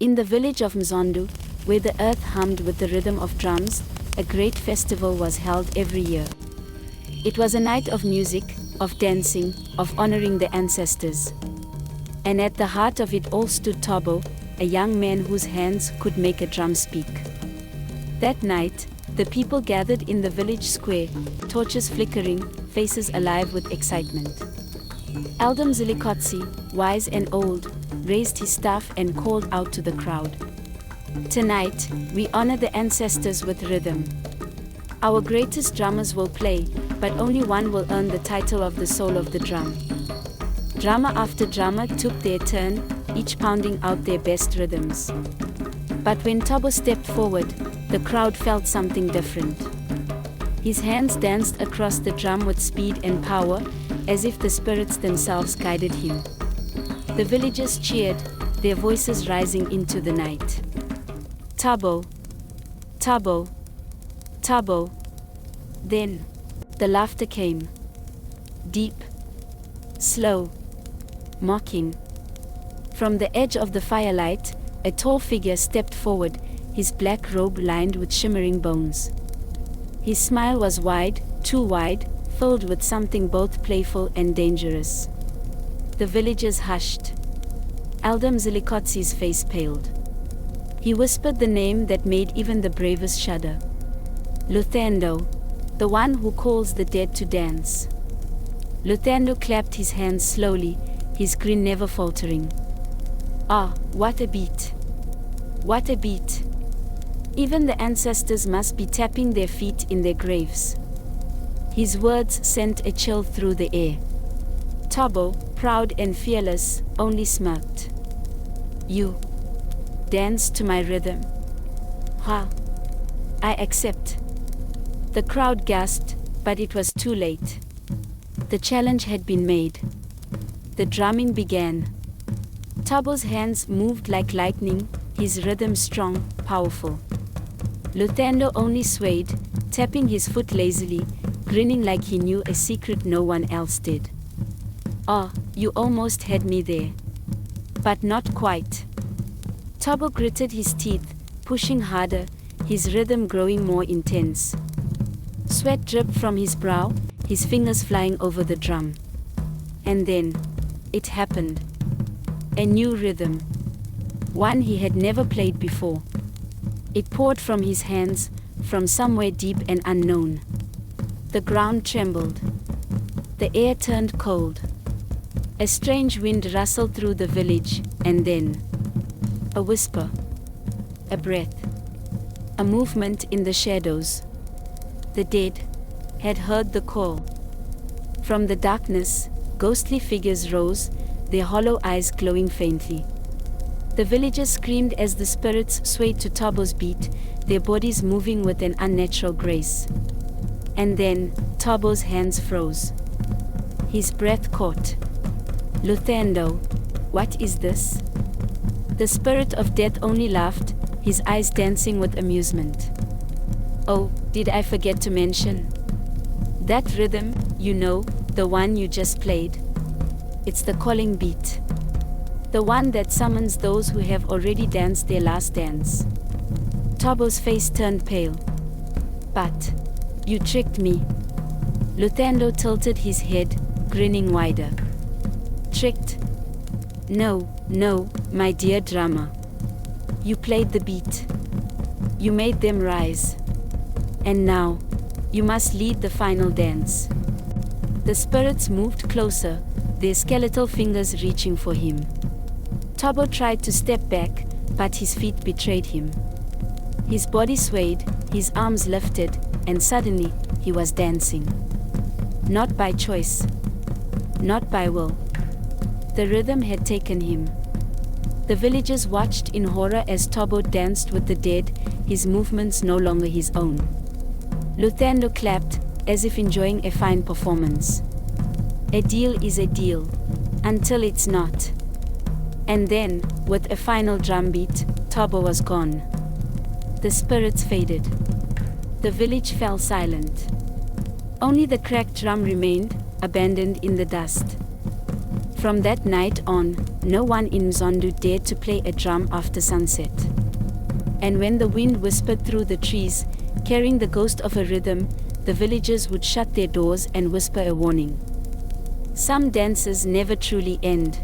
In the village of Mzondu, where the earth hummed with the rhythm of drums, a great festival was held every year. It was a night of music, of dancing, of honoring the ancestors. And at the heart of it all stood Thabo, a young man whose hands could make a drum speak. That night, the people gathered in the village square, torches flickering, faces alive with excitement. Elder Mzilikotsi, wise and old, raised his staff and called out to the crowd. Tonight, we honor the ancestors with rhythm. Our greatest drummers will play, but only one will earn the title of the soul of the drum. Drummer after drummer took their turn, each pounding out their best rhythms. But when Thabo stepped forward, the crowd felt something different. His hands danced across the drum with speed and power, as if the spirits themselves guided him. The villagers cheered, their voices rising into the night. Thabo, Thabo, Thabo. Then, the laughter came. Deep, slow, mocking. From the edge of the firelight, a tall figure stepped forward, his black robe lined with shimmering bones. His smile was wide, too wide, filled with something both playful and dangerous. The villagers hushed. Elder Mzilikotsi's face paled. He whispered the name that made even the bravest shudder. Luthando, the one who calls the dead to dance. Luthando clapped his hands slowly, his grin never faltering. Ah, what a beat! What a beat! Even the ancestors must be tapping their feet in their graves. His words sent a chill through the air. Thabo, proud and fearless, only smirked. You dance to my rhythm. Ha! I accept. The crowd gasped, but it was too late. The challenge had been made. The drumming began. Thabo's hands moved like lightning, his rhythm strong, powerful. Luthando only swayed, tapping his foot lazily, grinning like he knew a secret no one else did. Ah, you almost had me there. But not quite. Thabo gritted his teeth, pushing harder, his rhythm growing more intense. Sweat dripped from his brow, his fingers flying over the drum. And then, it happened. A new rhythm. One he had never played before. It poured from his hands, from somewhere deep and unknown. The ground trembled. The air turned cold. A strange wind rustled through the village, and then, a whisper, a breath, a movement in the shadows. The dead had heard the call. From the darkness, ghostly figures rose, their hollow eyes glowing faintly. The villagers screamed as the spirits swayed to Thabo's beat, their bodies moving with an unnatural grace. And then, Thabo's hands froze. His breath caught. Luthando, what is this? The spirit of death only laughed, his eyes dancing with amusement. Oh, did I forget to mention? That rhythm, you know, the one you just played. It's the calling beat. The one that summons those who have already danced their last dance. Thabo's face turned pale. But, you tricked me. Luthando tilted his head, grinning wider. Tricked? No, no, my dear drummer. You played the beat. You made them rise. And now, you must lead the final dance. The spirits moved closer, their skeletal fingers reaching for him. Thabo tried to step back, but his feet betrayed him. His body swayed, his arms lifted, and suddenly, he was dancing. Not by choice. Not by will. The rhythm had taken him. The villagers watched in horror as Thabo danced with the dead, his movements no longer his own. Luthando clapped, as if enjoying a fine performance. A deal is a deal. Until it's not. And then, with a final drum beat, Thabo was gone. The spirits faded. The village fell silent. Only the cracked drum remained, abandoned in the dust. From that night on, no one in Mzondu dared to play a drum after sunset. And when the wind whispered through the trees, carrying the ghost of a rhythm, the villagers would shut their doors and whisper a warning. Some dances never truly end,